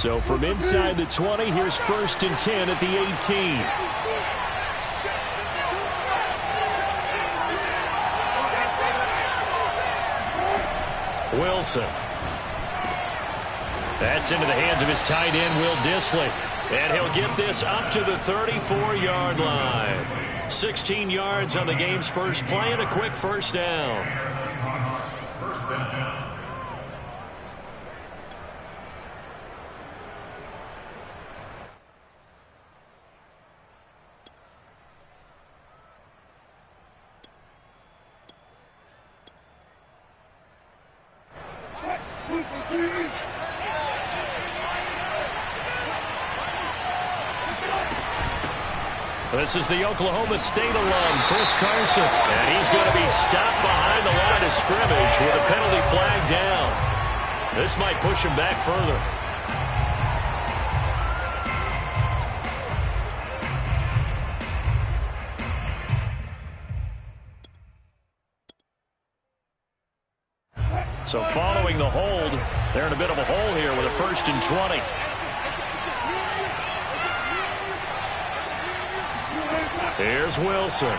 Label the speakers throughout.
Speaker 1: So from inside the 20, here's 1st and 10 at the 18. Wilson. That's into the hands of his tight end, Will Dissly. And he'll get this up to the 34-yard line. 16 yards on the game's first play and a quick first down. First down. This is the Oklahoma State alum, Chris Carson. And he's going to be stopped behind the line of scrimmage with a penalty flag down. This might push him back further. So following the hold, they're in a bit of a hole here with a 1st and 20. Here's Wilson. And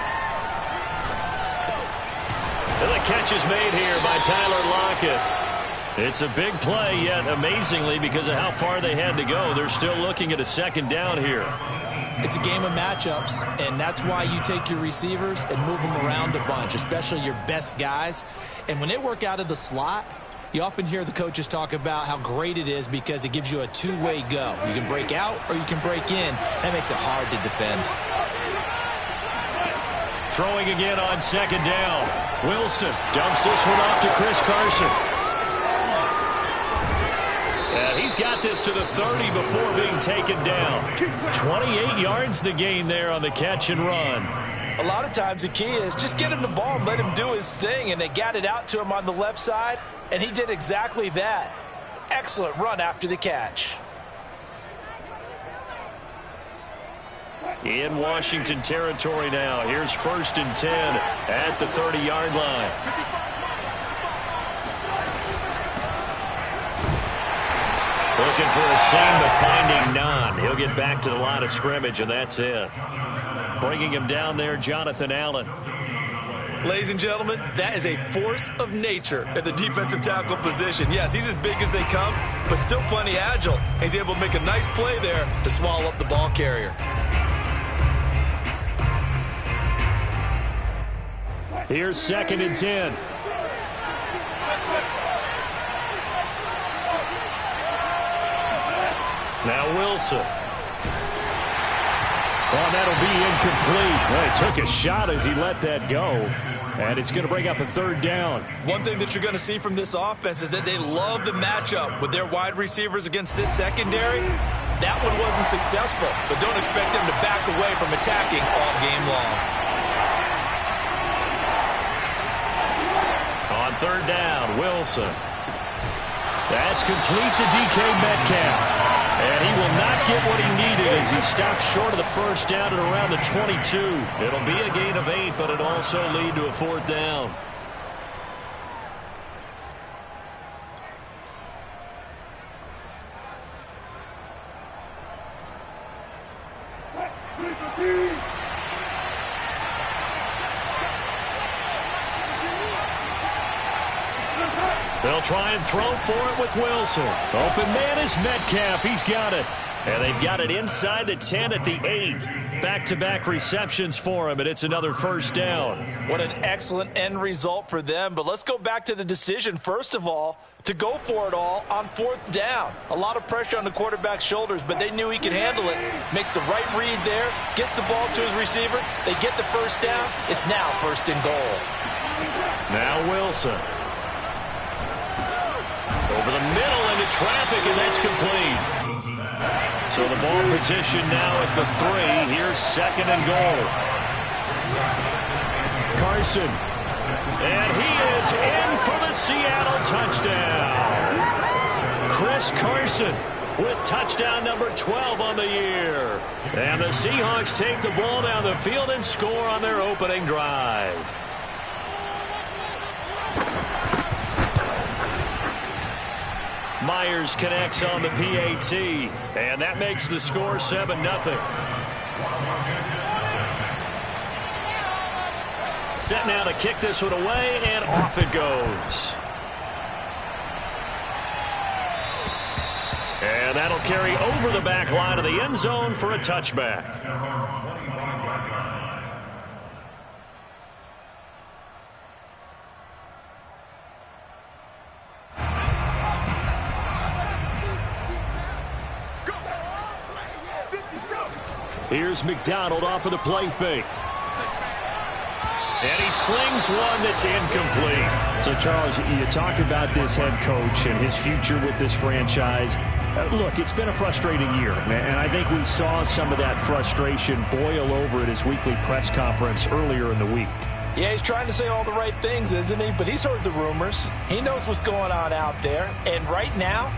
Speaker 1: the catch is made here by Tyler Lockett. It's a big play, yet amazingly, because of how far they had to go, they're still looking at a 2nd down here.
Speaker 2: It's a game of matchups, and that's why you take your receivers and move them around a bunch, especially your best guys. And when they work out of the slot, you often hear the coaches talk about how great it is because it gives you a two-way go. You can break out or you can break in. That makes it hard to defend.
Speaker 1: Throwing again on 2nd down. Wilson dumps this one off to Chris Carson. And he's got this to the 30 before being taken down. 28 yards the gain there on the catch and run.
Speaker 3: A lot of times the key is just get him the ball and let him do his thing, and they got it out to him on the left side, and he did exactly that. Excellent run after the catch.
Speaker 1: In Washington territory now. Here's 1st and 10 at the 30-yard line. Looking for a seam, but finding none. He'll get back to the line of scrimmage, and that's it. Bringing him down there, Jonathan Allen.
Speaker 2: Ladies and gentlemen, that is a force of nature at the defensive tackle position. Yes, he's as big as they come, but still plenty agile. He's able to make a nice play there to swallow up the ball carrier.
Speaker 1: Here's 2nd and 10. Now Wilson. Well, that'll be incomplete. Well, he took a shot as he let that go. And it's going to bring up a 3rd down.
Speaker 2: One thing that you're going to see from this offense is that they love the matchup with their wide receivers against this secondary. That one wasn't successful, but don't expect them to back away from attacking all game long.
Speaker 1: On 3rd down, Wilson. That's complete to DK Metcalf. And he will not get what he needed as he stops short of the 1st down at around the 22. It'll be a gain of 8, but it'll also lead to a 4th down. They'll try and throw for it with Wilson. Open man is Metcalf. He's got it. And they've got it inside the 10 at the 8. Back-to-back receptions for him, and it's another 1st down.
Speaker 3: What an excellent end result for them. But let's go back to the decision, first of all, to go for it all on 4th down. A lot of pressure on the quarterback's shoulders, but they knew he could handle it. Makes the right read there, gets the ball to his receiver. They get the 1st down. It's now 1st and goal.
Speaker 1: Now Wilson. Over the middle into traffic, and that's complete. So the ball position now at the 3. Here's 2nd and goal. Carson. And he is in for the Seattle touchdown. Chris Carson with touchdown number 12 on the year. And the Seahawks take the ball down the field and score on their opening drive. Myers connects on the PAT, and that makes the score 7-0. Set now to kick this one away, and off it goes. And that'll carry over the back line of the end zone for a touchback. Here's McDonald off of the play fake. And he slings one that's incomplete.
Speaker 4: So, Charles, you talk about this head coach and his future with this franchise. Look, it's been a frustrating year, and I think we saw some of that frustration boil over at his weekly press conference earlier in the week.
Speaker 3: Yeah, he's trying to say all the right things, isn't he? But he's heard the rumors. He knows what's going on out there. And right now,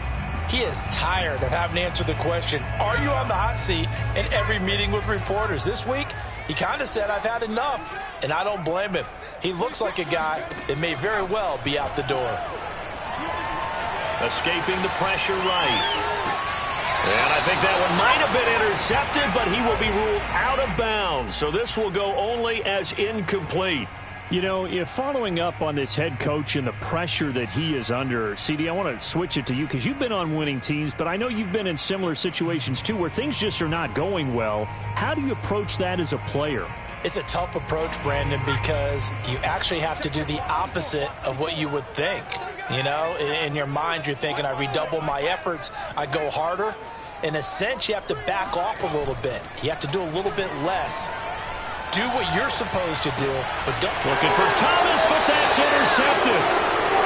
Speaker 3: he is tired of having to answer the question, are you on the hot seat, in every meeting with reporters. This week, he kind of said, I've had enough, and I don't blame him. He looks like a guy that may very well be out the door.
Speaker 1: Escaping the pressure right. And I think that one might have been intercepted, but he will be ruled out of bounds. So this will go only as incomplete.
Speaker 4: You know, if following up on this head coach and the pressure that he is under, CD, I want to switch it to you because you've been on winning teams, but I know you've been in similar situations too where things just are not going well. How do you approach that as a player?
Speaker 3: It's a tough approach, Brandon, because you actually have to do the opposite of what you would think. You know, in your mind, you're thinking, I redouble my efforts, I go harder. In a sense, you have to back off a little bit. You have to do a little bit less. Do what you're supposed to do, but don't.
Speaker 1: Looking for Thomas, but that's intercepted.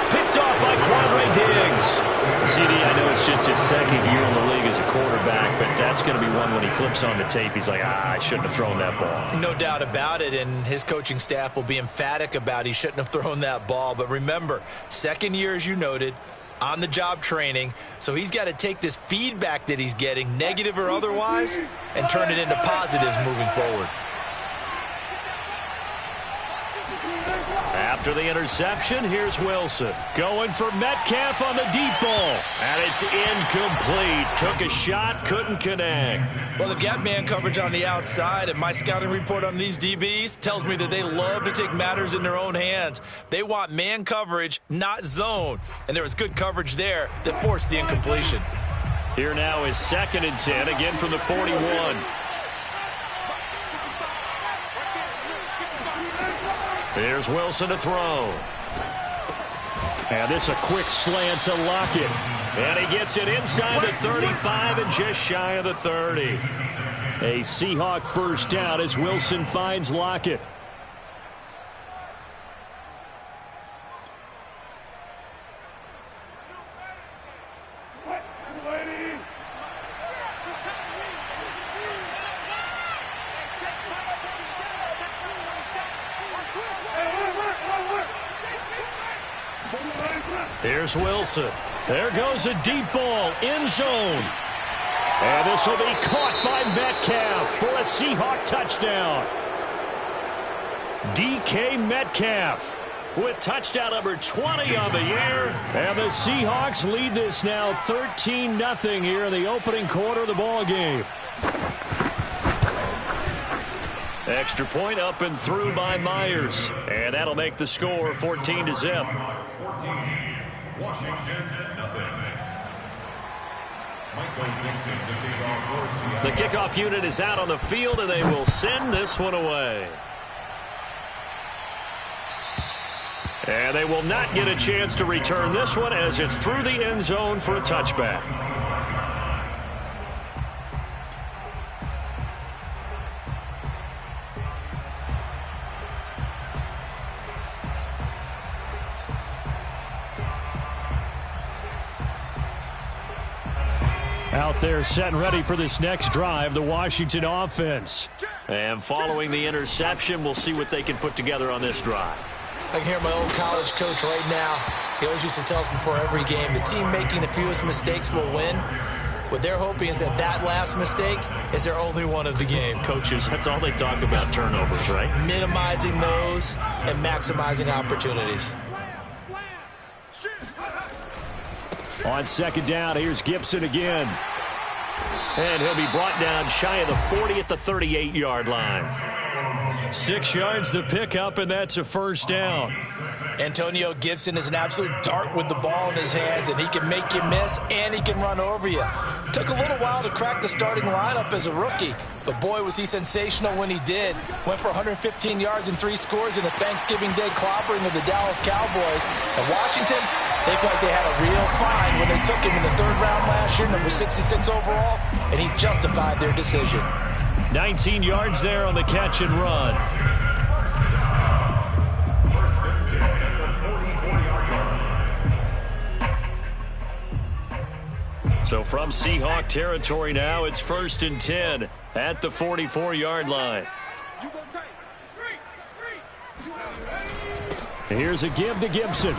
Speaker 1: Picked off by Quandre Diggs. CD, I know it's just his second year in the league as a quarterback, but that's going to be one when he flips on the tape. He's like, I shouldn't have thrown that ball.
Speaker 2: No doubt about it, and his coaching staff will be emphatic about he shouldn't have thrown that ball. But remember, second year, as you noted, on-the-job training, so he's got to take this feedback that he's getting, negative or otherwise, and turn it into positives moving forward.
Speaker 1: After the interception, here's Wilson. Going for Metcalf on the deep ball. And it's incomplete. Took a shot, couldn't connect.
Speaker 2: Well, they've got man coverage on the outside, and my scouting report on these DBs tells me that they love to take matters in their own hands. They want man coverage, not zone. And there was good coverage there that forced the incompletion.
Speaker 1: Here now is 2nd and 10, again from the 41. There's Wilson to throw.
Speaker 4: And this a quick slant to Lockett.
Speaker 1: And he gets it inside the 35 and just shy of the 30.
Speaker 4: A Seahawk first down as Wilson finds Lockett.
Speaker 1: Here's Wilson. There goes a deep ball, end zone. And this will be caught by Metcalf for a Seahawk touchdown. DK Metcalf with touchdown number 20 on the year.
Speaker 4: And the Seahawks lead this now 13-0 here in the opening quarter of the ball game.
Speaker 1: Extra point up and through by Myers. And that'll make the score 14-0.
Speaker 5: Washington, nothing.
Speaker 1: The kickoff unit is out on the field, and they will send this one away. And they will not get a chance to return this one as it's through the end zone for a touchback.
Speaker 4: Out there set and ready for this next drive, the Washington offense.
Speaker 1: And following the interception, we'll see what they can put together on this drive.
Speaker 2: I can hear my old college coach right now. He always used to tell us before every game, the team making the fewest mistakes will win. What they're hoping is that that last mistake is their only one of the game.
Speaker 1: Coaches, that's all they talk about, turnovers, right?
Speaker 2: Minimizing those and maximizing opportunities.
Speaker 1: On second down, here's Gibson again. And he'll be brought down shy of the 40 at the 38-yard line. 6 yards the pickup, and that's a first down.
Speaker 3: Antonio Gibson is an absolute dart with the ball in his hands, and he can make you miss, and he can run over you. Took a little while to crack the starting lineup as a rookie, but boy, was he sensational when he did. Went for 115 yards and 3 scores in a Thanksgiving Day clobbering of the Dallas Cowboys. And Washington, they felt like they had a real find when they took him in the 3rd round last year, number 66 overall, and he justified their decision.
Speaker 1: 19 yards there on the catch and run. So from Seahawk territory now, it's 1st and 10 at the 44-yard line. Here's a give to Gibson.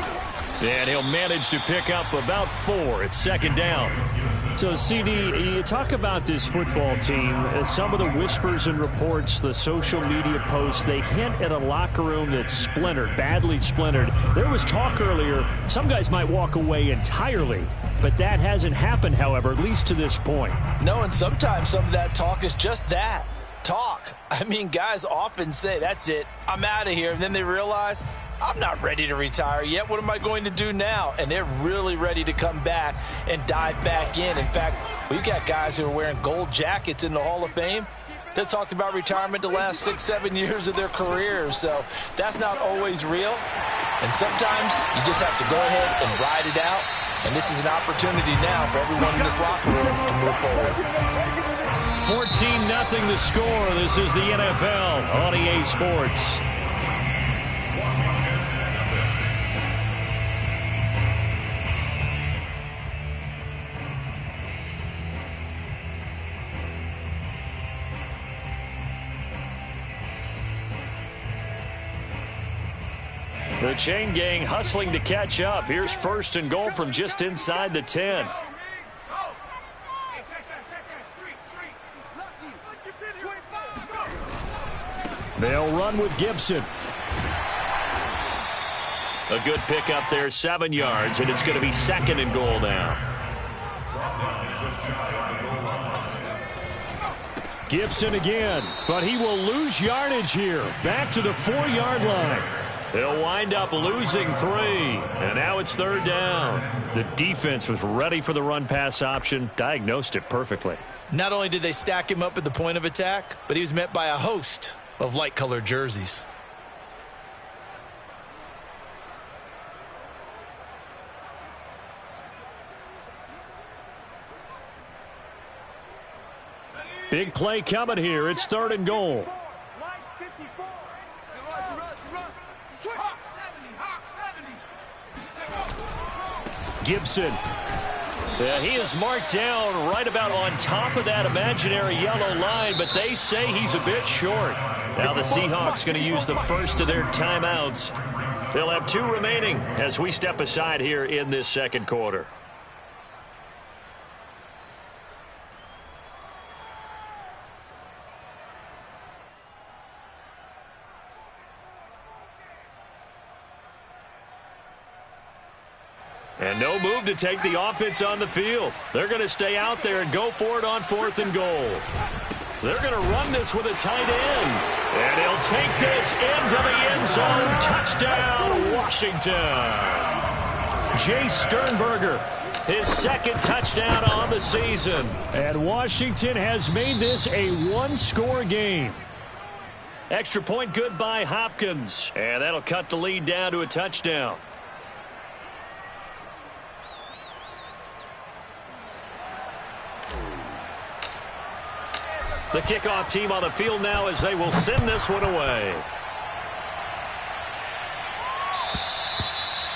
Speaker 1: And he'll manage to pick up about 4 at 2nd down. So, CD, you talk about this football team. Some of the whispers and reports, the social media posts, they hint at a locker room that's splintered, badly splintered. There was talk earlier, some guys might walk away entirely. But that hasn't happened, however, at least to this point.
Speaker 3: No, and sometimes some of that talk is just that, talk. I mean, guys often say, that's it, I'm out of here. And then they realize, I'm not ready to retire yet. What am I going to do now? And they're really ready to come back and dive back in. In fact, we've got guys who are wearing gold jackets in the Hall of Fame that talked about retirement the last 6-7 years of their careers. So that's not always real. And sometimes you just have to go ahead and ride it out. And this is an opportunity now for everyone in this locker room to move forward.
Speaker 1: 14-0 the score. This is the NFL on EA Sports. The chain gang hustling to catch up. Here's 1st and goal from just inside the 10. They'll run with Gibson. A good pickup there, 7 yards, and it's going to be 2nd and goal now. Gibson again, but he will lose yardage here. Back to the 4-yard line. They'll wind up losing 3, and now it's 3rd down. The defense was ready for the run-pass option, diagnosed it perfectly.
Speaker 2: Not only did they stack him up at the point of attack, but he was met by a host of light-colored jerseys.
Speaker 1: Big play coming here. It's 3rd and goal. Gibson. He is marked down right about on top of that imaginary yellow line, but they say he's a bit short. Now the Seahawks going to use the first of their timeouts. They'll have 2 remaining as we step aside here in this 2nd quarter. And no move to take the offense on the field. They're going to stay out there and go for it on 4th and goal. They're going to run this with a tight end. And he'll take this into the end zone. Touchdown, Washington. Jay Sternberger, his 2nd touchdown on the season. And Washington has made this a 1-score game. Extra point good by Hopkins. And that'll cut the lead down to a touchdown. The kickoff team on the field now as they will send this one away.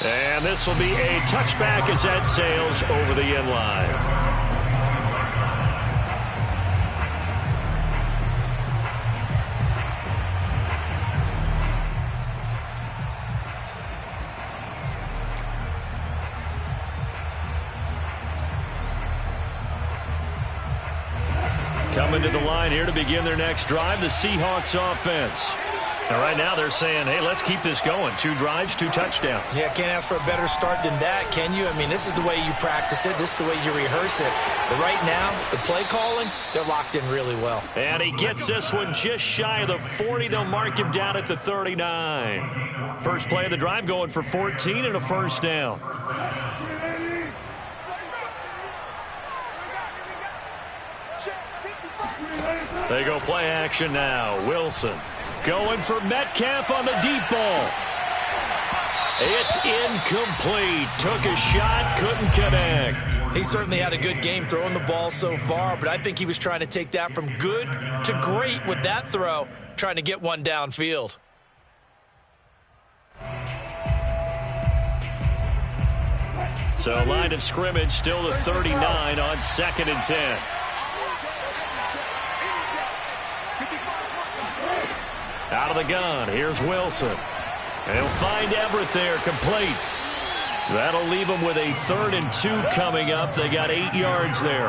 Speaker 1: And this will be a touchback as that sails over the end line. Coming to the line here to begin their next drive, the Seahawks offense. And right now they're saying, hey, let's keep this going. 2 drives, 2 touchdowns.
Speaker 2: Yeah, can't ask for a better start than that, can you? I mean, this is the way you practice it. This is the way you rehearse it. But right now, the play calling, they're locked in really well.
Speaker 1: And he gets this one just shy of the 40. They'll mark him down at the 39. First play of the drive going for 14 and a first down. They go play action now. Wilson going for Metcalf on the deep ball. It's incomplete. Took a shot, couldn't connect.
Speaker 2: He certainly had a good game throwing the ball so far, but I think he was trying to take that from good to great with that throw, trying to get one downfield.
Speaker 1: So line of scrimmage still the 39 on 2nd and 10. Out of the gun, here's Wilson. They'll find Everett there, complete. That'll leave them with a 3rd and 2 coming up. They got 8 yards there.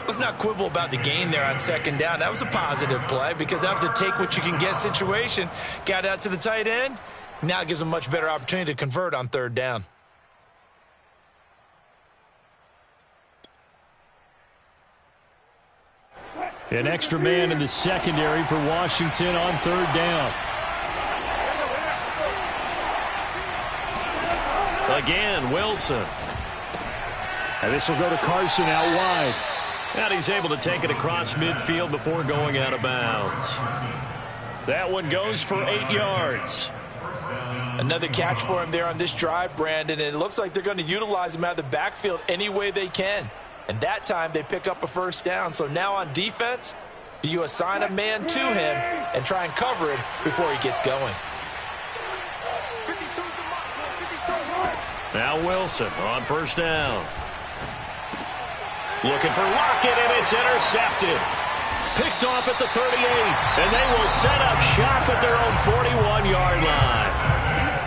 Speaker 2: Let's not quibble about the gain there on 2nd down. That was a positive play because that was a take-what-you-can-get situation. Got out to the tight end. Now it gives them a much better opportunity to convert on 3rd down.
Speaker 4: An extra man in the secondary for Washington on 3rd down.
Speaker 1: Again, Wilson.
Speaker 4: And this will go to Carson out wide.
Speaker 1: And he's able to take it across midfield before going out of bounds. That one goes for 8 yards.
Speaker 3: Another catch for him there on this drive, Brandon, and it looks like they're going to utilize him out of the backfield any way they can. And that time they pick up a first down. So now on defense, do you assign a man to him and try and cover him before he gets going?
Speaker 1: Now Wilson on first down. Looking for Lockett, and it's intercepted. Picked off at the 38, and they will set up shop at their own 41-yard line.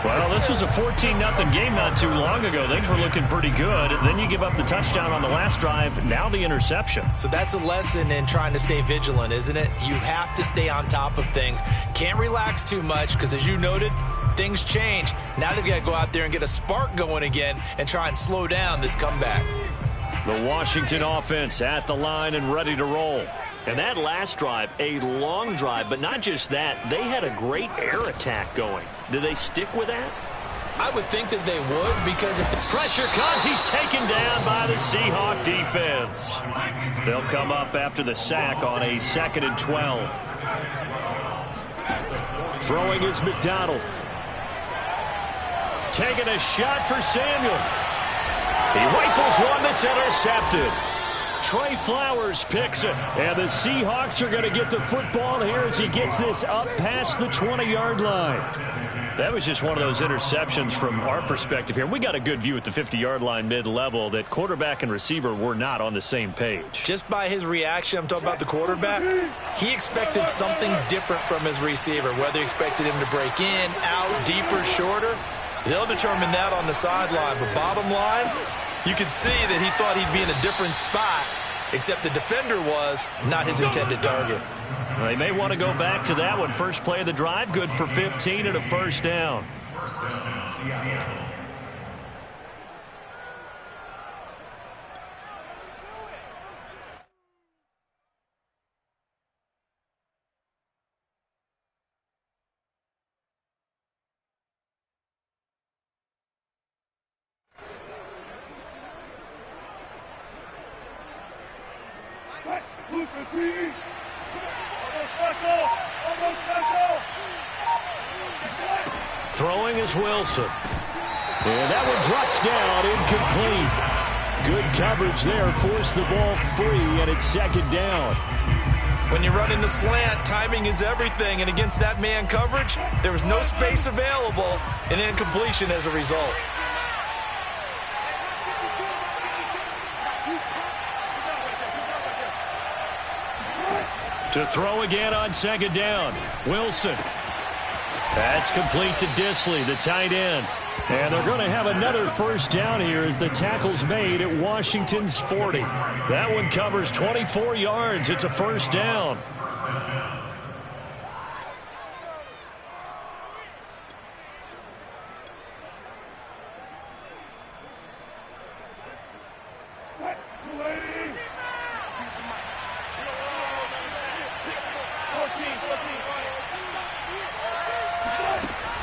Speaker 1: Well, this was a 14-0 game not too long ago. Things were looking pretty good. Then you give up the touchdown on the last drive. Now the interception.
Speaker 2: So that's a lesson in trying to stay vigilant, isn't it? You have to stay on top of things. Can't relax too much because, as you noted, things change. Now they've got to go out there and get a spark going again and try and slow down this comeback.
Speaker 1: The Washington offense at the line and ready to roll. And that last drive, a long drive, but not just that. They had a great air attack going. Do they stick with that?
Speaker 2: I would think that they would, because if the
Speaker 1: pressure comes, he's taken down by the Seahawk defense. They'll come up after the sack on a 2nd and 12. Throwing is McDonald. Taking a shot for Samuel. He rifles one that's intercepted. Trey Flowers picks it.
Speaker 4: And the Seahawks are going to get the football here as he gets this up past the 20-yard line.
Speaker 1: That was just one of those interceptions from our perspective here. We got a good view at the 50-yard line mid-level that quarterback and receiver were not on the same page.
Speaker 2: Just by his reaction, I'm talking about the quarterback, he expected something different from his receiver, whether he expected him to break in, out, deeper, shorter. They'll determine that on the sideline. But bottom line, you could see that he thought he'd be in a different spot, except the defender was not his intended target.
Speaker 1: Well, they may want to go back to that one. First play of the drive, good for 15 and a first down. Throwing is Wilson.
Speaker 4: And that one drops down, incomplete. Good coverage there, forced the ball free, and it's 2nd down.
Speaker 2: When you run in the slant, timing is everything, and against that man coverage, there was no space available, and incompletion as a result.
Speaker 1: To throw again on 2nd down. Wilson. That's complete to Disley, the tight end.
Speaker 4: And they're going to have another first down here as the tackle's made at Washington's 40.
Speaker 1: That one covers 24 yards. It's a first down.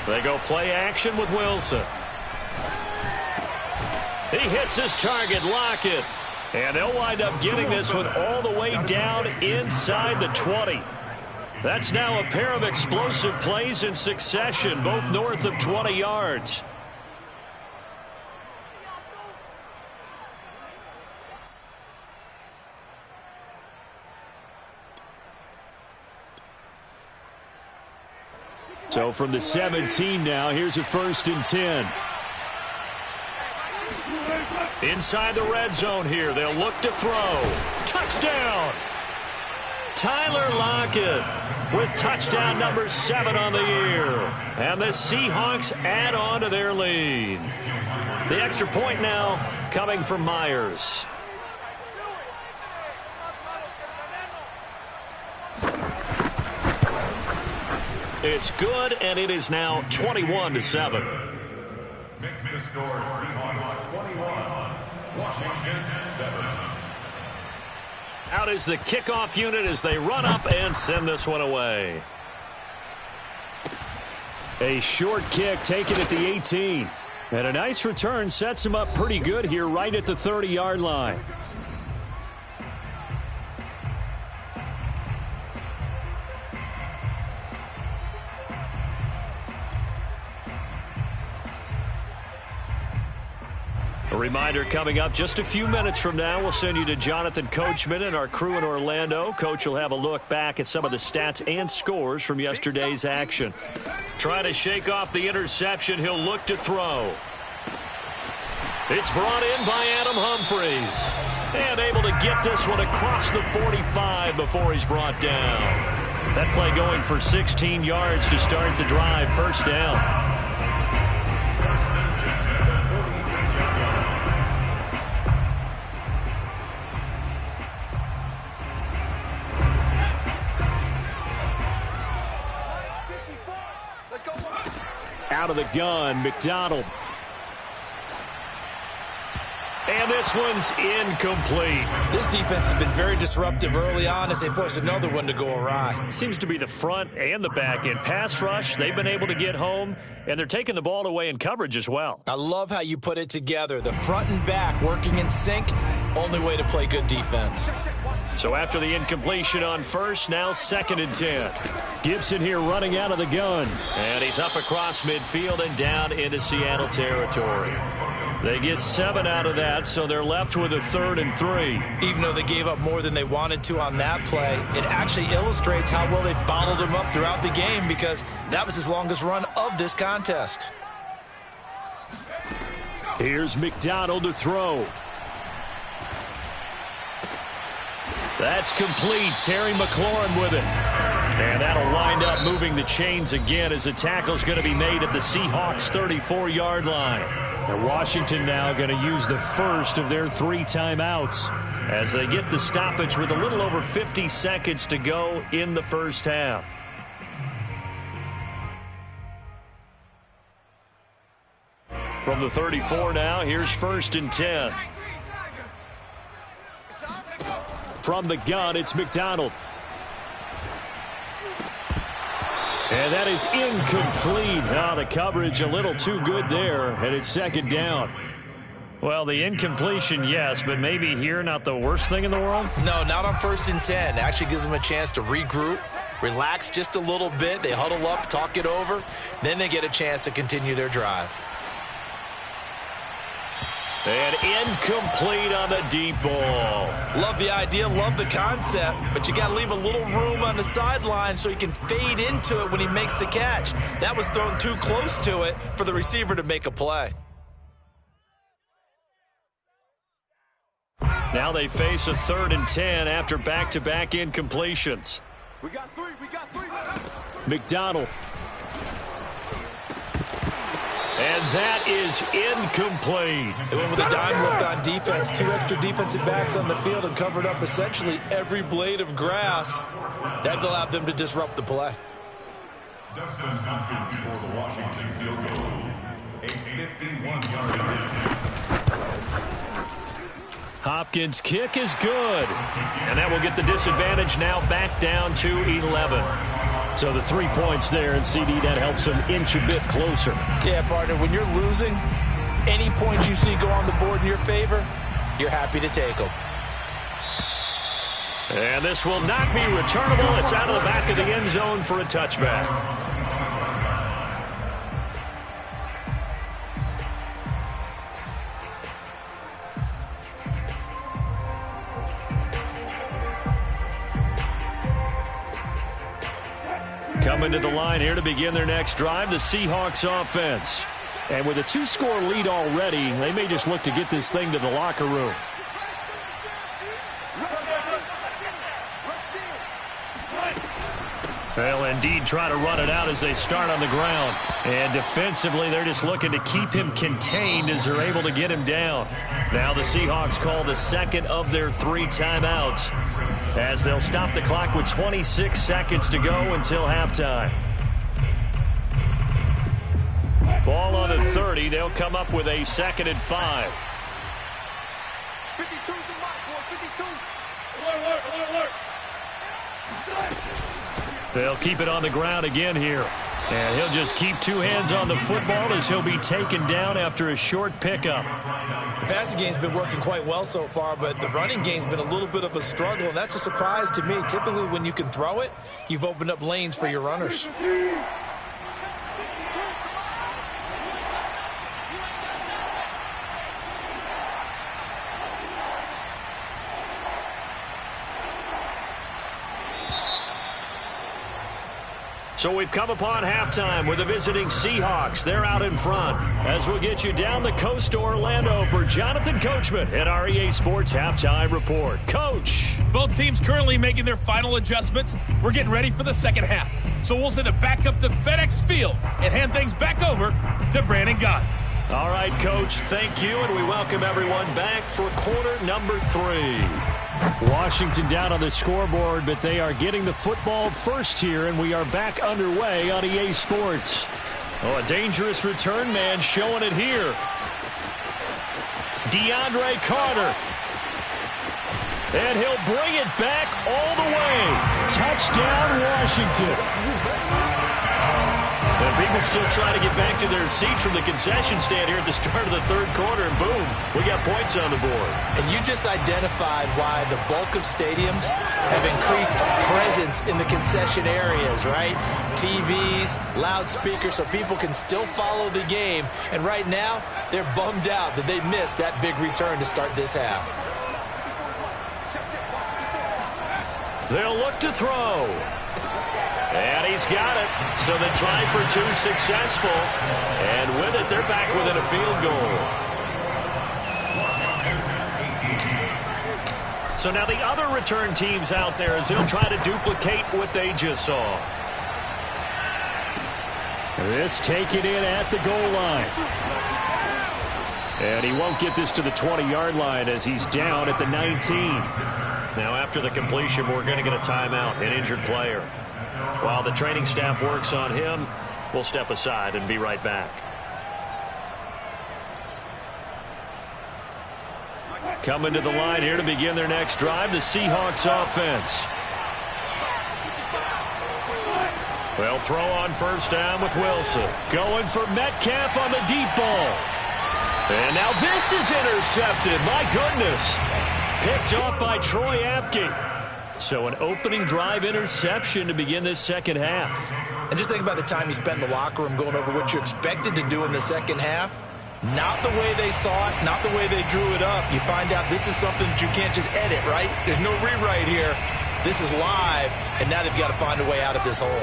Speaker 1: They go play action with Wilson. He hits his target, Lockett. And they'll wind up getting this one all the way down inside the 20. That's now a pair of explosive plays in succession, both north of 20 yards.
Speaker 4: So from the 17 now, here's a 1st and 10.
Speaker 1: Inside the red zone here, they'll look to throw. Touchdown! Tyler Lockett with touchdown number 7 on the year. And the Seahawks add on to their lead. The extra point now coming from Myers. It's good, and it is now 21-7.
Speaker 5: Makes the score Seahawks 21, Washington 7.
Speaker 1: Out is the kickoff unit as they run up and send this one away.
Speaker 4: A short kick taken at the 18. And a nice return sets him up pretty good here right at the 30-yard line.
Speaker 1: A reminder coming up just a few minutes from now, we'll send you to Jonathan Coachman and our crew in Orlando. Coach will have a look back at some of the stats and scores from yesterday's action. Trying to shake off the interception, he'll look to throw. It's brought in by Adam Humphries. And able to get this one across the 45 before he's brought down. That play going for 16 yards to start the drive, 1st down.
Speaker 4: Out of the gun, McDonald.
Speaker 1: And this one's incomplete.
Speaker 2: This defense has been very disruptive early on as they force another one to go awry.
Speaker 4: Seems to be the front and the back end. Pass rush, they've been able to get home, and they're taking the ball away in coverage as well.
Speaker 2: I love how you put it together. The front and back working in sync, only way to play good defense.
Speaker 1: So after the incompletion on 1st, now 2nd and 10.
Speaker 4: Gibson here running out of the gun.
Speaker 1: And he's up across midfield and down into Seattle territory. They get 7 out of that, so they're left with a 3rd and 3.
Speaker 2: Even though they gave up more than they wanted to on that play, it actually illustrates how well they bottled him up throughout the game because that was his longest run of this contest.
Speaker 4: Here's McDonald to throw.
Speaker 1: That's complete. Terry McLaurin with it. And that'll wind up moving the chains again as the tackle's going to be made at the Seahawks 34-yard line.
Speaker 4: And Washington now going to use the first of their 3 timeouts
Speaker 1: as they get the stoppage with a little over 50 seconds to go in the 1st half. From the 34 now, here's 1st and 10.
Speaker 4: From the gun, it's McDonald. And that is incomplete. Now the coverage a little too good there, and it's 2nd down.
Speaker 1: Well, the incompletion, yes, but maybe here not the worst thing in the world?
Speaker 2: No, not on 1st and 10. It actually gives them a chance to regroup, relax just a little bit. They huddle up, talk it over. Then they get a chance to continue their drive.
Speaker 1: And incomplete on the deep ball.
Speaker 2: Love the idea, love the concept, but you got to leave a little room on the sideline so he can fade into it when he makes the catch. That was thrown too close to it for the receiver to make a play.
Speaker 1: Now they face a 3rd and 10 after back-to-back incompletions.
Speaker 5: We got 3.
Speaker 4: McDonald.
Speaker 1: And that is incomplete.
Speaker 2: They went with a dime look on defense. 2 extra defensive backs on the field and covered up essentially every blade of grass. That allowed them to disrupt the play.
Speaker 5: Dustin Hopkins for the Washington field goal. A 51-yard attempt.
Speaker 1: Hopkins' kick is good. And that will get the disadvantage now back down to 11. So the 3 points there, and CD, that helps them inch a bit closer.
Speaker 3: Yeah, partner, when you're losing, any points you see go on the board in your favor, you're happy to take them.
Speaker 1: And this will not be returnable. It's out of the back of the end zone for a touchback. Coming to the line here to begin their next drive, the Seahawks offense.
Speaker 4: And with a 2-score lead already, they may just look to get this thing to the locker room.
Speaker 1: They'll indeed try to run it out as they start on the ground. And defensively, they're just looking to keep him contained as they're able to get him down. Now the Seahawks call the second of their 3 timeouts as they'll stop the clock with 26 seconds to go until halftime. Ball on the 30. They'll come up with a 2nd and 5.
Speaker 6: 52 to mark, boy. 52. Alert.
Speaker 1: They'll keep it on the ground again here. And he'll just keep 2 hands on the football as he'll be taken down after a short pickup.
Speaker 2: The passing game's been working quite well so far, but the running game's been a little bit of a struggle, and that's a surprise to me. Typically, when you can throw it, you've opened up lanes for your runners.
Speaker 1: So we've come upon halftime with the visiting Seahawks. They're out in front. As we'll get you down the coast to Orlando for Jonathan Coachman at our EA Sports Halftime Report. Coach.
Speaker 7: Both teams currently making their final adjustments. We're getting ready for the second half. So we'll send it back up to FedEx Field and hand things back over to Brandon Gott.
Speaker 1: All right, Coach, thank you, and we welcome everyone back for quarter number 3.
Speaker 4: Washington down on the scoreboard, but they are getting the football first here, and we are back underway on EA Sports.
Speaker 1: Oh, a dangerous return man showing it here. DeAndre Carter. And he'll bring it back all the way.
Speaker 4: Touchdown, Washington.
Speaker 1: And people still trying to get back to their seats from the concession stand here at the start of the 3rd quarter, and boom, we got points on the board.
Speaker 2: And you just identified why the bulk of stadiums have increased presence in the concession areas, right? TVs, loudspeakers, so people can still follow the game. And right now, they're bummed out that they missed that big return to start this half.
Speaker 1: They'll look to throw. And he's got it. So they try for 2 successful. And with it, they're back within a field goal. So now the other return teams out there as they'll try to duplicate what they just saw.
Speaker 4: This taken in at the goal line. And he won't get this to the 20-yard line as he's down at the 19.
Speaker 1: Now after the completion, we're going to get a timeout, an injured player. While the training staff works on him, we'll step aside and be right back. Coming to the line here to begin their next drive, the Seahawks offense. They'll throw on 1st down with Wilson. Going for Metcalf on the deep ball. And now this is intercepted. My goodness. Picked off by Troy Apke. So an opening drive interception to begin this second half.
Speaker 2: And just think about the time you spent in the locker room going over what you expected to do in the second half. Not the way they saw it, not the way they drew it up. You find out this is something that you can't just edit, right? There's no rewrite here. This is live, and now they've got to find a way out of this hole.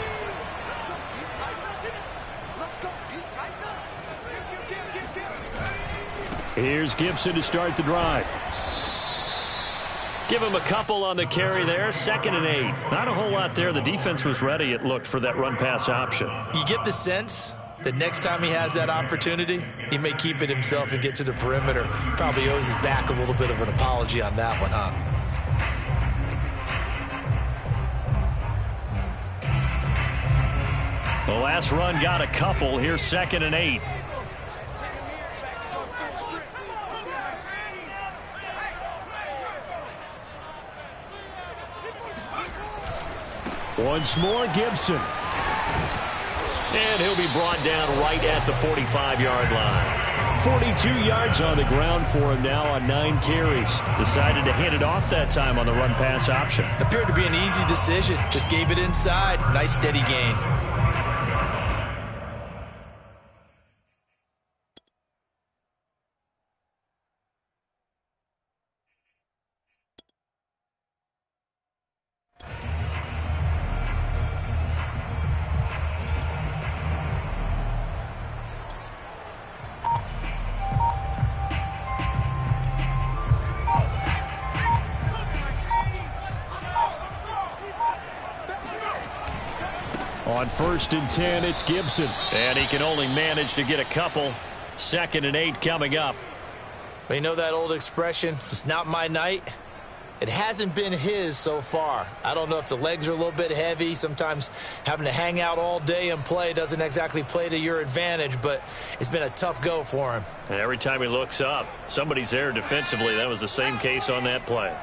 Speaker 4: Here's Gibson to start the drive.
Speaker 1: Give him a couple on the carry there. 2nd and 8. Not a whole lot there. The defense was ready, it looked, for that run-pass option.
Speaker 2: You get the sense that next time he has that opportunity, he may keep it himself and get to the perimeter. Probably owes his back a little bit of an apology on that one, huh?
Speaker 1: The last run got a couple. Here's 2nd and 8.
Speaker 4: Once more, Gibson.
Speaker 1: And he'll be brought down right at the 45-yard line.
Speaker 4: 42 yards on the ground for him now on 9 carries. Decided to hand it off that time on the run-pass option.
Speaker 2: Appeared to be an easy decision. Just gave it inside. Nice steady gain.
Speaker 4: On 1st and 10, it's Gibson.
Speaker 1: And he can only manage to get a couple. 2nd and 8 coming up.
Speaker 2: But you know that old expression, it's not my night? It hasn't been his so far. I don't know if the legs are a little bit heavy. Sometimes having to hang out all day and play doesn't exactly play to your advantage, but it's been a tough go for him.
Speaker 1: And every time he looks up, somebody's there defensively. That was the same case on that play.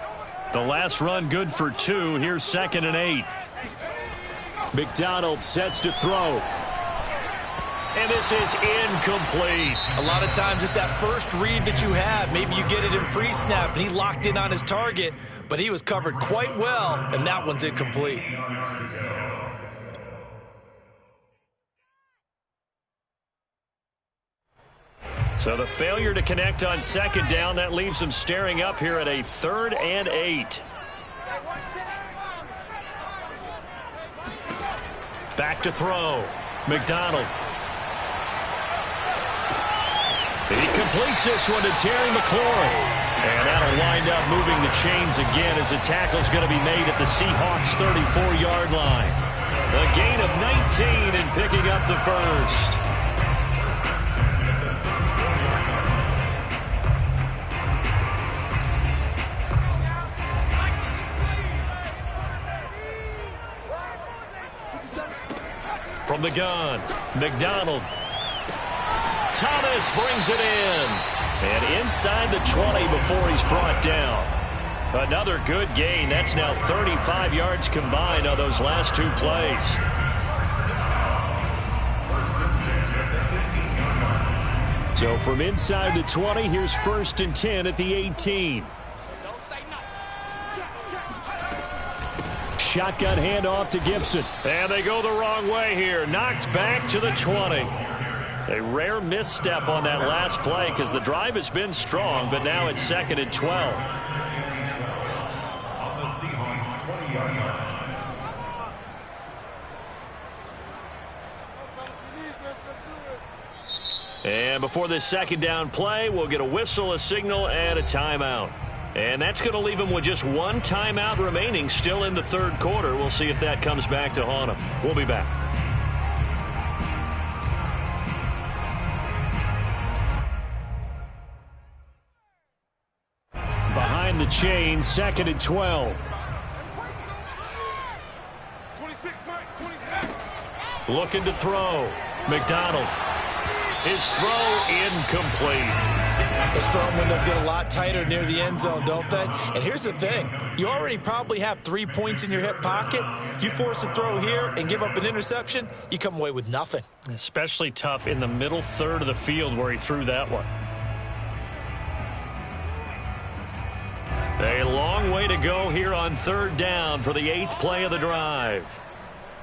Speaker 4: The last run good for 2. Here's 2nd and 8. McDonald sets to throw.
Speaker 1: And this is incomplete.
Speaker 2: A lot of times it's that first read that you have. Maybe you get it in pre-snap, and he locked in on his target, but he was covered quite well, and that one's incomplete.
Speaker 1: So the failure to connect on 2nd down, that leaves him staring up here at a 3rd and 8. Back to throw. McDonald. He completes this one to Terry McLaurin. And that'll wind up moving the chains again as the tackle's going to be made at the Seahawks 34-yard line. A gain of 19 and picking up the first. From the gun, McDonald. Thomas brings it in. And inside the 20 before he's brought down. Another good gain. That's now 35 yards combined on those last 2 plays.
Speaker 4: So from inside the 20, here's 1st and 10 at the 18. Shotgun handoff to Gibson.
Speaker 1: And they go the wrong way here. Knocked back to the 20. A rare misstep on that last play because the drive has been strong, but now it's 2nd and 12.
Speaker 5: On the Seahawks 20-yard line.
Speaker 1: And before this 2nd down play, we'll get a whistle, a signal, and a timeout. And that's going to leave him with just 1 timeout remaining still in the 3rd quarter. We'll see if that comes back to haunt him. We'll be back.
Speaker 4: Behind the chain, 2nd and 12.
Speaker 6: 26, Mike, 26.
Speaker 1: Looking to throw. McDonald. His throw incomplete.
Speaker 2: Those throwing windows get a lot tighter near the end zone, don't they? And here's the thing. You already probably have 3 points in your hip pocket. You force a throw here and give up an interception, you come away with nothing.
Speaker 1: Especially tough in the middle 3rd of the field where he threw that one. A long way to go here on 3rd down for the 8th play of the drive.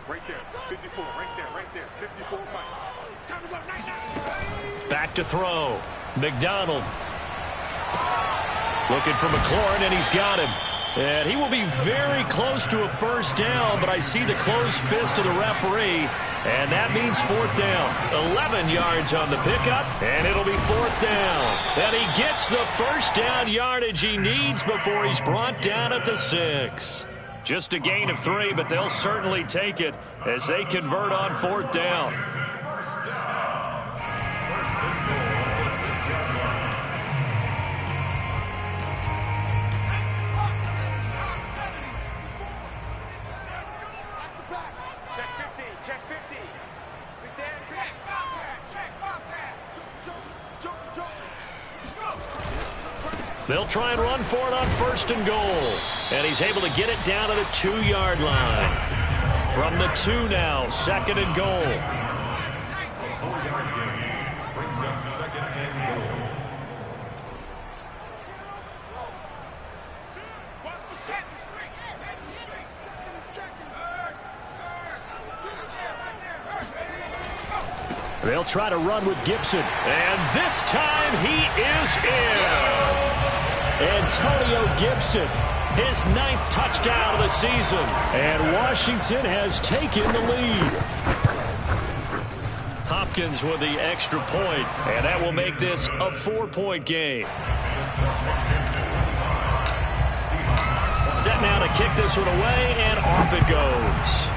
Speaker 6: Right there, 54, right there, 54, Mike. Time to go, 99.
Speaker 1: Back to throw. McDonald. Looking for McLaurin, and he's got him. And he will be very close to a 1st down, but I see the closed fist of the referee, and that means 4th down. 11 yards on the pickup, and it'll be 4th down. And he gets the 1st down yardage he needs before he's brought down at the 6. Just a gain of 3, but they'll certainly take it as they convert on 4th down.
Speaker 5: First and goal at the 6-yard line.
Speaker 6: Check 50, check 50. Big Dan, check
Speaker 1: They'll try and run for it on 1st and goal. And he's able to get it down to the 2-yard line. From the 2 now, 2nd and goal.
Speaker 5: Brings up 2nd and goal.
Speaker 4: They'll try to run with Gibson.
Speaker 1: And this time he is in.
Speaker 4: Antonio Gibson, his 9th touchdown of the season. And Washington has taken the lead.
Speaker 1: Hopkins with the extra point, and that will make this a 4-point game. Set now to kick this one away, and off it goes.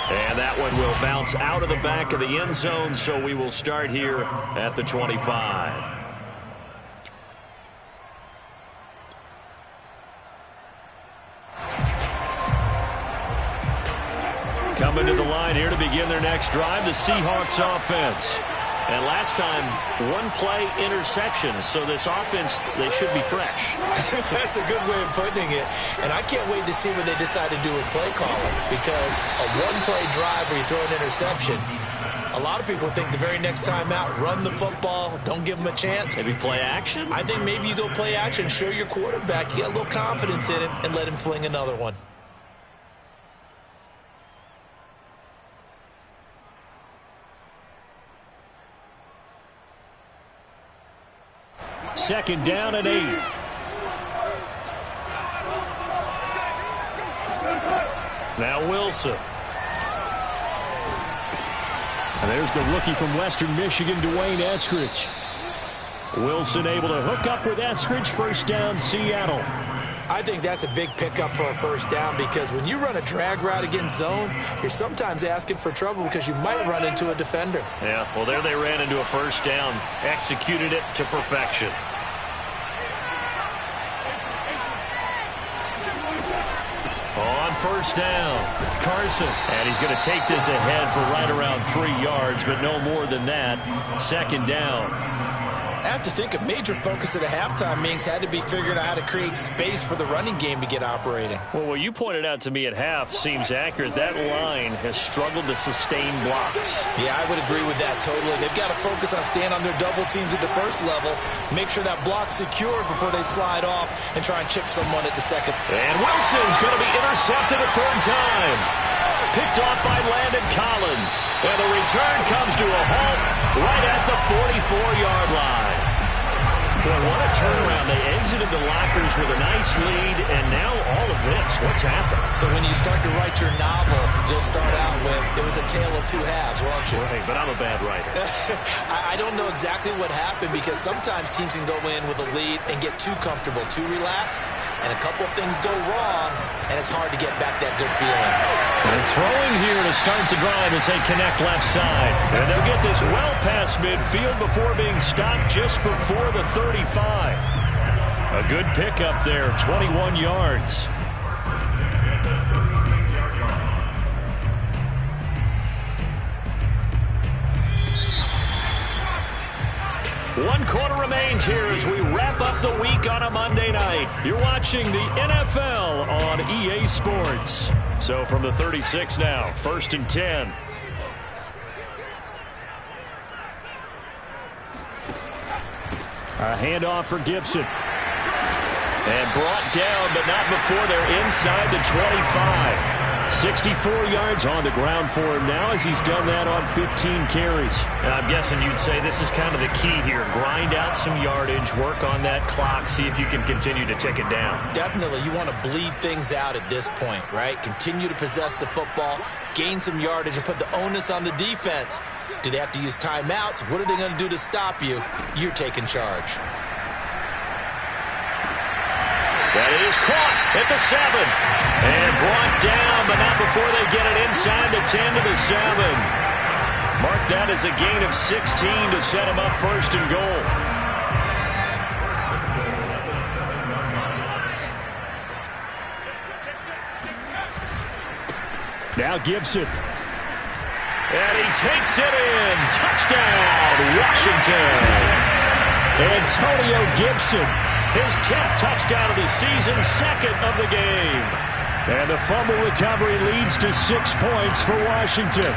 Speaker 1: And that one will bounce out of the back of the end zone, so we will start here at the 25. Coming to the line here to begin their next drive, the Seahawks offense. And last time, 1-play interception. So this offense, they should be fresh.
Speaker 2: That's a good way of putting it. And I can't wait to see what they decide to do with play calling. Because a 1-play drive where you throw an interception, a lot of people think the very next time out, run the football, don't give them a chance.
Speaker 1: Maybe play action?
Speaker 2: I think maybe you go play action, show your quarterback, you get a little confidence in him, and let him fling another one.
Speaker 4: Second down and 8.
Speaker 1: Now Wilson.
Speaker 4: And there's the rookie from Western Michigan, Dwayne Eskridge. Wilson able to hook up with Eskridge. First down, Seattle.
Speaker 2: I think that's a big pickup for a first down because when you run a drag route against zone, you're sometimes asking for trouble because you might run into a defender.
Speaker 1: Yeah, well, there they ran into a first down, executed it to perfection. On first down, Carson. And he's going to take this ahead for right around 3 yards, but no more than that. Second down.
Speaker 2: I have to think a major focus of the halftime meetings had to be figuring out how to create space for the running game to get operating.
Speaker 1: Well, what you pointed out to me at half seems accurate. That line has struggled to sustain blocks.
Speaker 2: Yeah, I would agree with that totally. They've got to focus on staying on their double teams at the first level, make sure that block's secure before they slide off and try and chip someone at the second.
Speaker 1: And Wilson's going to be intercepted a third time. Picked off by Landon Collins. And the return comes to a halt right at the 44-yard line. Boy, what a turnaround. They exited the lockers with a nice lead, and now all of this. What's happened?
Speaker 2: So when you start to write your novel, you'll start out with, it was a tale of two halves, won't you?
Speaker 1: Right, but I'm a bad writer.
Speaker 2: I don't know exactly what happened because sometimes teams can go in with a lead and get too comfortable, too relaxed, and a couple of things go wrong, and it's hard to get back that good feeling.
Speaker 1: And throwing here to start the drive as they connect left side. And they'll get this well past midfield before being stopped just before the 35. A good pickup there, 21 yards. One quarter remains here as we wrap up the week on a Monday night. You're watching the NFL on EA Sports. So from the 36 now, 1st and 10.
Speaker 4: A handoff for Gibson.
Speaker 1: And brought down, but not before they're inside the 25.
Speaker 4: 64 yards on the ground for him now as he's done that on 15 carries.
Speaker 1: And I'm guessing you'd say this is kind of the key here. Grind out some yardage, work on that clock, see if you can continue to tick it down.
Speaker 2: Definitely. You want to bleed things out at this point, right? Continue to possess the football, gain some yardage, and put the onus on the defense. Do they have to use timeouts? What are they going to do to stop you? You're taking charge.
Speaker 1: That is caught at the 7. And brought down, but not before they get it inside the 10 to the 7. Mark that as a gain of 16 to set him up 1st and goal.
Speaker 4: Now Gibson.
Speaker 1: And he takes it in. Touchdown, Washington.
Speaker 4: Antonio Gibson
Speaker 1: His 10th touchdown of the season, second of the game.
Speaker 4: And the fumble recovery leads to 6 points for Washington.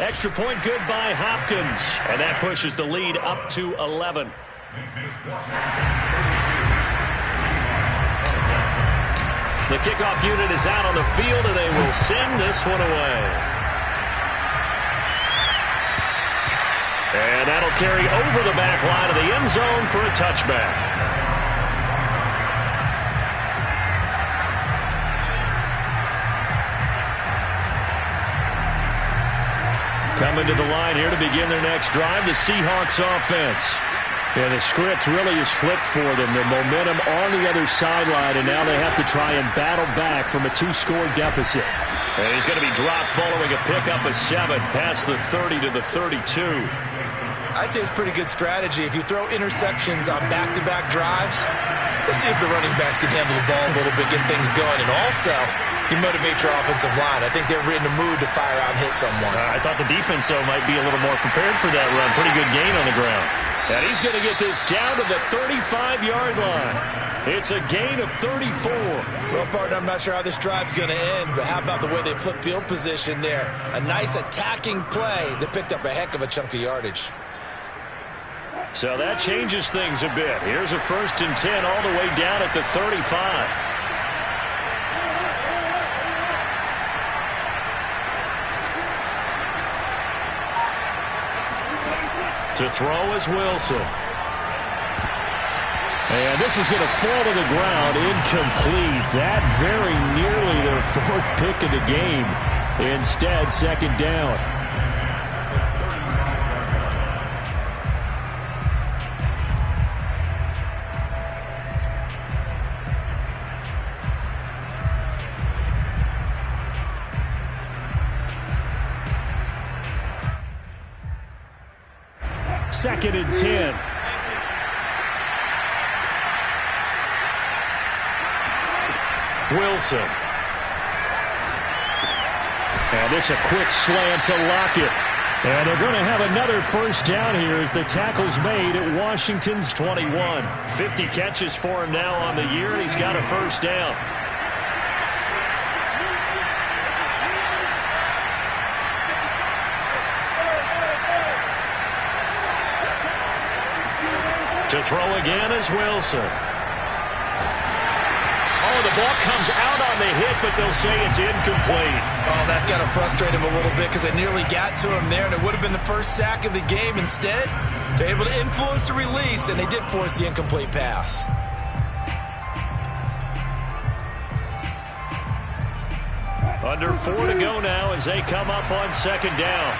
Speaker 1: Extra point good by Hopkins. And that pushes the lead up to 11. The kickoff unit is out on the field, and they will send this one away. And that'll carry over the back line of the end zone for a touchback. Coming to the line here to begin their next drive, the Seahawks offense. Yeah, the script really is flipped for them. The momentum on the other sideline, and now they have to try and battle back from a 2-score deficit. And he's going to be dropped following a pickup of 7 past the 30 to the 32.
Speaker 2: I'd say it's pretty good strategy. If you throw interceptions on back-to-back drives, let's see if the running backs can handle the ball a little bit, get things going. And also, you motivate your offensive line. I think they're in the mood to fire out and hit someone.
Speaker 1: I thought the defense, though, might be a little more prepared for that run. Pretty good gain on the ground. And he's going to get this down to the 35-yard line. It's a gain of 34.
Speaker 2: Well, partner, I'm not sure how this drive's going to end, but how about the way they flip field position there? A nice attacking play that picked up a heck of a chunk of yardage.
Speaker 1: So that changes things a bit. Here's a 1st and 10 all the way down at the 35. To throw is Wilson.
Speaker 4: And this is going to fall to the ground, incomplete. That very nearly their 4th pick of the game. Instead, 2nd down. Second and 10.
Speaker 1: Wilson.
Speaker 4: And this a quick slant to Lockett. And they're going to have another 1st down here as the tackle's made at Washington's 21.
Speaker 1: 50 catches for him now on the year, and he's got a 1st down. To throw again is Wilson. Oh, the ball comes out on the hit, but they'll say it's incomplete.
Speaker 2: Oh, that's got to frustrate him a little bit because they nearly got to him there, and it would have been the 1st sack of the game. Instead, they're able to influence the release, and they did force the incomplete pass.
Speaker 1: Under 4 to go now as they come up on 2nd down.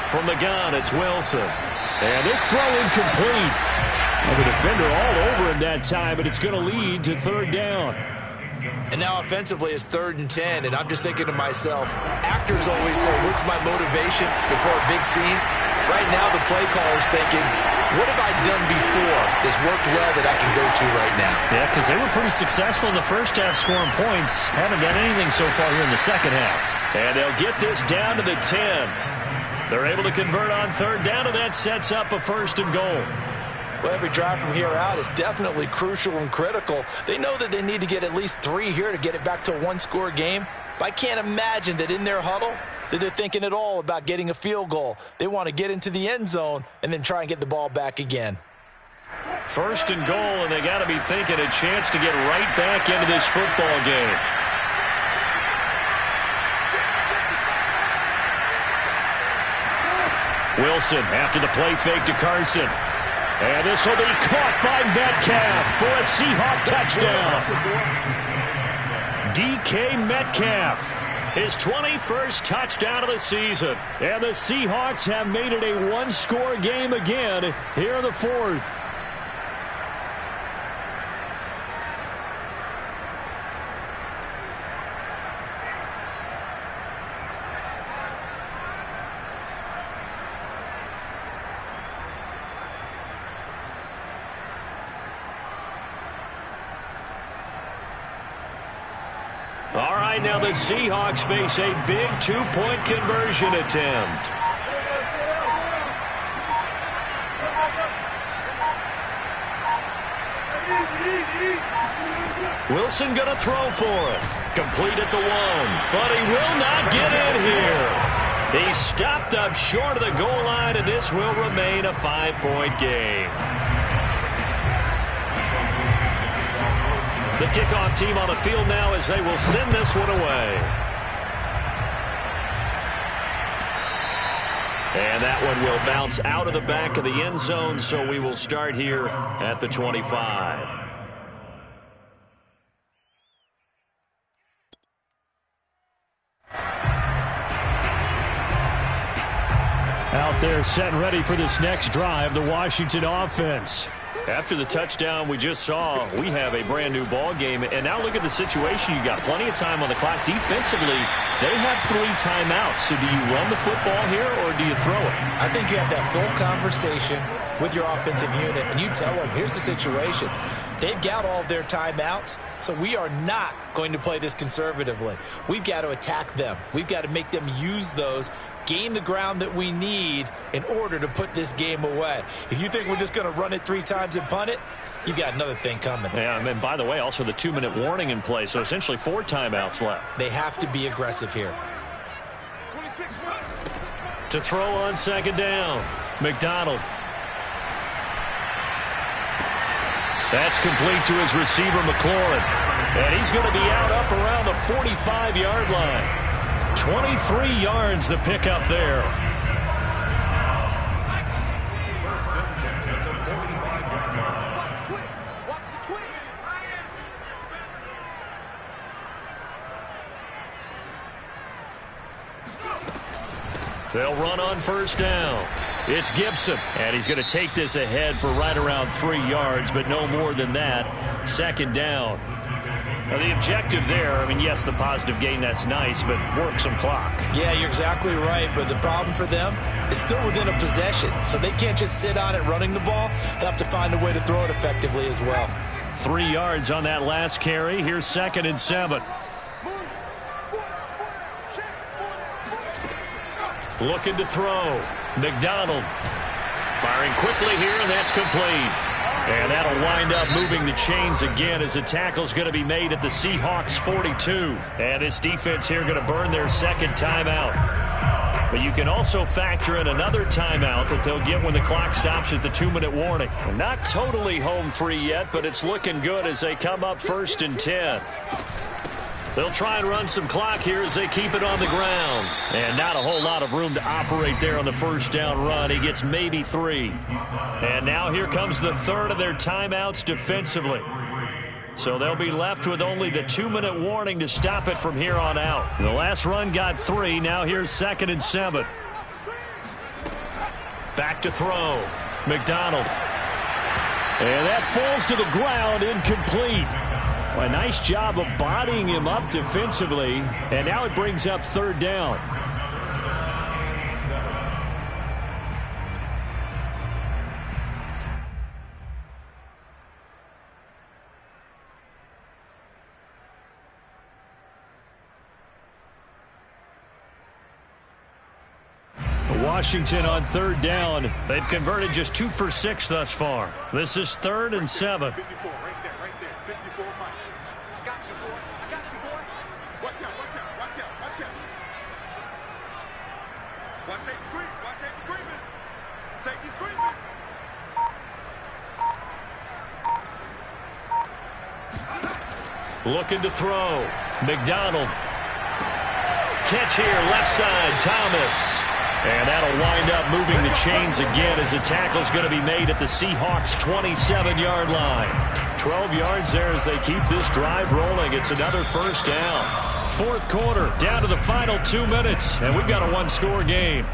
Speaker 1: From the gun, it's Wilson.
Speaker 4: And this throw incomplete. And the defender all over him that time, but it's going to lead to 3rd down.
Speaker 2: And now offensively it's 3rd and 10, and I'm just thinking to myself, actors always say, what's my motivation before a big scene? Right now the play caller's thinking, what have I done before that's worked well that I can go to right now?
Speaker 1: Yeah, because they were pretty successful in the first half scoring points. Haven't done anything so far here in the second half. And they'll get this down to the 10. They're able to convert on 3rd down, and that sets up a 1st and goal.
Speaker 3: Well, every drive from here out is definitely crucial and critical. They know that they need to get at least 3 here to get it back to a 1-score game. But I can't imagine that in their huddle that they're thinking at all about getting a field goal. They want to get into the end zone and then try and get the ball back again.
Speaker 1: 1st and goal, and they got to be thinking a chance to get right back into this football game. Wilson after the play fake to Carson. And this will be caught by Metcalf for a Seahawk touchdown. DK Metcalf, his 21st touchdown of the season. And the Seahawks have made it a 1-score game again here in the 4th. All right, now the Seahawks face a big 2-point conversion attempt. Wilson going to throw for it. Complete at the 1, but he will not get in here. He stopped up short of the goal line, and this will remain a 5-point game. The kickoff team on the field now as they will send this one away. And that one will bounce out of the back of the end zone, so we will start here at the 25.
Speaker 4: Out there set and ready for this next drive, the Washington offense.
Speaker 1: After the touchdown we just saw, we have a brand new ball game. And now look at the situation. You got plenty of time on the clock. Defensively, they have 3 timeouts. So do you run the football here or do you throw it?
Speaker 2: I think you have that full conversation with your offensive unit, and you tell them, here's the situation. They've got all their timeouts, so we are not going to play this conservatively. We've got to attack them. We've got to make them use those, gain the ground that we need in order to put this game away. If you think we're just going to run it 3 times and punt it, you got another thing coming.
Speaker 1: Yeah, and by the way, also the 2-minute warning in play, so essentially 4 timeouts left.
Speaker 2: They have to be aggressive here.
Speaker 1: To throw on 2nd down, McDonald. That's complete to his receiver, McLaurin. And he's going to be out up around the 45-yard line. 23 yards the pickup there. They'll run on 1st down. It's Gibson, and he's going to take this ahead for right around 3 yards, but no more than that. 2nd down. Now, the objective there, I mean, yes, the positive gain, that's nice, but work some clock.
Speaker 2: Yeah, you're exactly right, but the problem for them is still within a possession, so they can't just sit on it running the ball. They'll have to find a way to throw it effectively as well.
Speaker 1: 3 yards on that last carry. Here's 2nd and 7. Looking to throw. McDonald firing quickly here, and that's complete. And that'll wind up moving the chains again as the tackle's going to be made at the Seahawks 42. And this defense here going to burn their 2nd timeout. But you can also factor in another timeout that they'll get when the clock stops at the 2-minute warning. And not totally home free yet, but it's looking good as they come up 1st and 10. They'll try and run some clock here as they keep it on the ground. And not a whole lot of room to operate there on the 1st down run. He gets maybe 3. And now here comes the 3rd of their timeouts defensively. So they'll be left with only the 2-minute warning to stop it from here on out. The last run got 3. Now here's 2nd and 7. Back to throw. McDonald. And that falls to the ground, incomplete. Well, a nice job of bodying him up defensively, and now it brings up 3rd down. Washington on 3rd down. They've converted just 2 for 6 thus far. This is 3rd and 7.
Speaker 6: 54, right there, 54, Mike. I got you, boy. I got you, boy. Watch out, watch out, watch out, watch out. Watch safety scream, watch safety screaming. Safety screaming.
Speaker 1: Looking to throw. McDonald. Catch here, left side, Thomas. And that'll wind up moving the chains again as the tackle's going to be made at the Seahawks 27-yard line. 12 yards there as they keep this drive rolling. It's another 1st down. 4th quarter, down to the final 2 minutes, and we've got a 1-score game.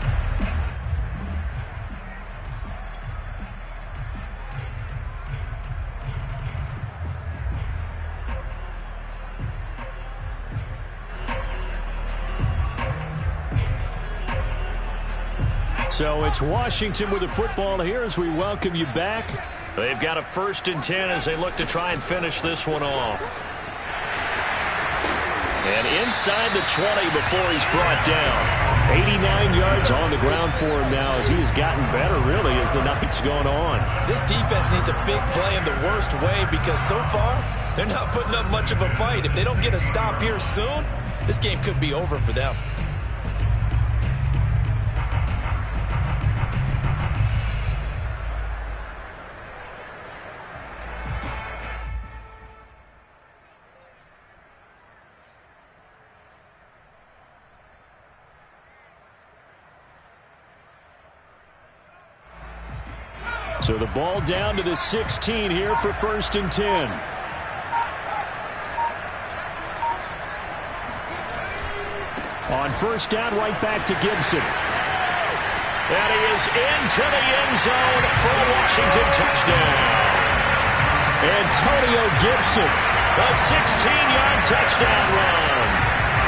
Speaker 1: So it's Washington with the football here as we welcome you back. They've got a 1st and 10 as they look to try and finish this one off. And inside the 20 before he's brought down.
Speaker 4: 89 yards on the ground for him now as he has gotten better, really, as the night's gone on.
Speaker 2: This defense needs a big play in the worst way because so far, they're not putting up much of a fight. If they don't get a stop here soon, this game could be over for them.
Speaker 4: So the ball down to the 16 here for 1st and 10. On 1st down, right back to Gibson.
Speaker 1: And he is into the end zone for a Washington touchdown.
Speaker 4: Antonio Gibson.
Speaker 1: A 16-yard touchdown run.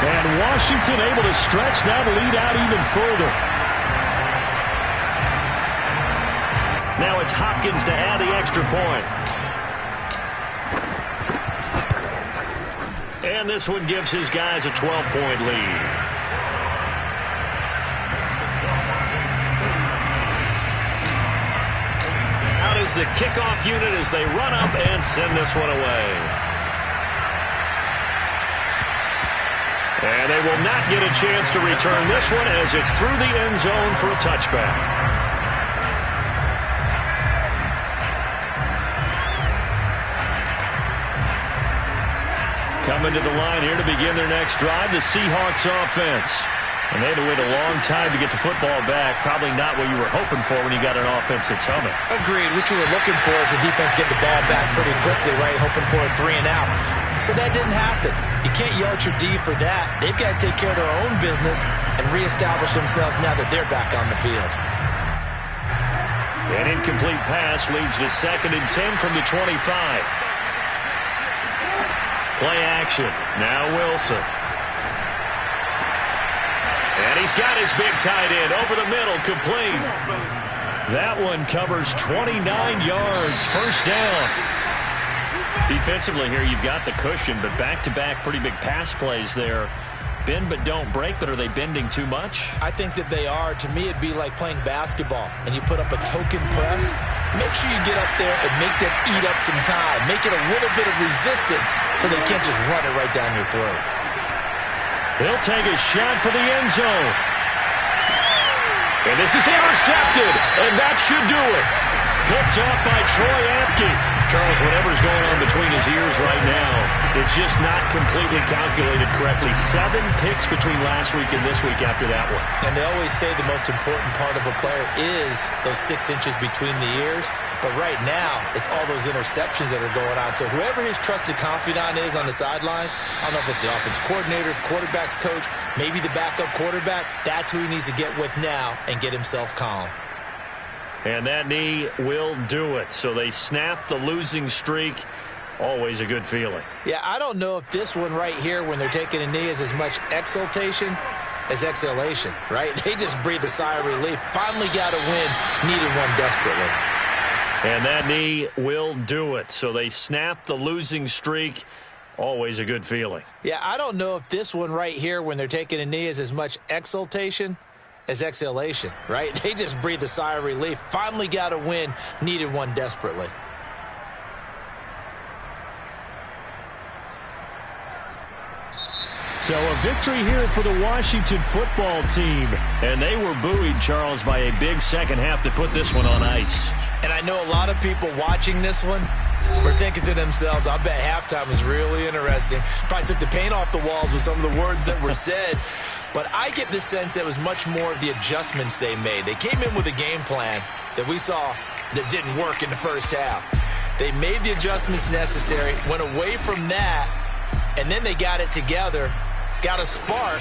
Speaker 4: And Washington able to stretch that lead out even further.
Speaker 1: Now it's Hopkins to add the extra point. And this one gives his guys a 12-point lead. Out is the kickoff unit as they run up and send this one away. And they will not get a chance to return this one as it's through the end zone for a touchback. Coming to the line here to begin their next drive, the Seahawks offense. And they had to wait a long time to get the football back. Probably not what you were hoping for when you got an offense that's humming.
Speaker 2: Agreed. What you were looking for is the defense get the ball back pretty quickly, right? Hoping for a 3 and out. So that didn't happen. You can't yell at your D for that. They've got to take care of their own business and reestablish themselves now that they're back on the field.
Speaker 1: An incomplete pass leads to 2nd and 10 from the 25. Play action. Now Wilson. And he's got his big tight end over the middle, complete. That one covers 29 yards. 1st down. Defensively here, you've got the cushion, but back-to-back pretty big pass plays there. Bend but don't break, but are they bending too much?
Speaker 2: I think that they are. To me, it'd be like playing basketball, and you put up a token press. Make sure you get up there and make them eat up some time. Make it a little bit of resistance so they can't just run it right down your throat.
Speaker 1: He'll take a shot for the end zone. And this is intercepted, and that should do it. Picked up by Troy Apke. Charles, whatever's going on between his ears right now, it's just not completely calculated correctly. 7 picks between last week and this week after that one.
Speaker 2: And they always say the most important part of a player is those 6 inches between the ears. But right now, it's all those interceptions that are going on. So whoever his trusted confidant is on the sidelines, I don't know if it's the offense coordinator, the quarterback's coach, maybe the backup quarterback, that's who he needs to get with now and get himself calm.
Speaker 1: And that knee will do it. So they snap the losing streak. Always a good feeling.
Speaker 2: Yeah, I don't know if this one right here when they're taking a knee is as much exultation as exhalation, right? They just breathe a sigh of relief. Finally got a win. Needed one desperately.
Speaker 1: And that knee will do it. So they snap the losing streak. Always a good feeling.
Speaker 2: Yeah, I don't know if this one right here when they're taking a knee is as much exultation as exhalation, right? They just breathe a sigh of relief. Finally got a win. Needed one desperately.
Speaker 4: So a victory here for the Washington football team.
Speaker 1: And they were buoyed, Charles, by a big second half to put this one on ice.
Speaker 2: And I know a lot of people watching this one were thinking to themselves, I bet halftime was really interesting. Probably took the paint off the walls with some of the words that were said. But I get the sense that it was much more of the adjustments they made. They came in with a game plan that we saw that didn't work in the first half. They made the adjustments necessary, went away from that, and then they got it together, got a spark,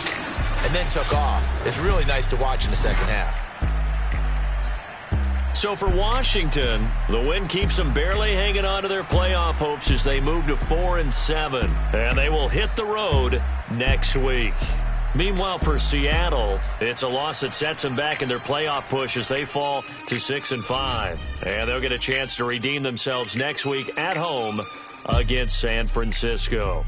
Speaker 2: and then took off. It's really nice to watch in the second half.
Speaker 1: So for Washington, the win keeps them barely hanging on to their playoff hopes as they move to 4-7. And they will hit the road next week. Meanwhile, for Seattle, it's a loss that sets them back in their playoff push as they fall to 6-5. And they'll get a chance to redeem themselves next week at home against San Francisco.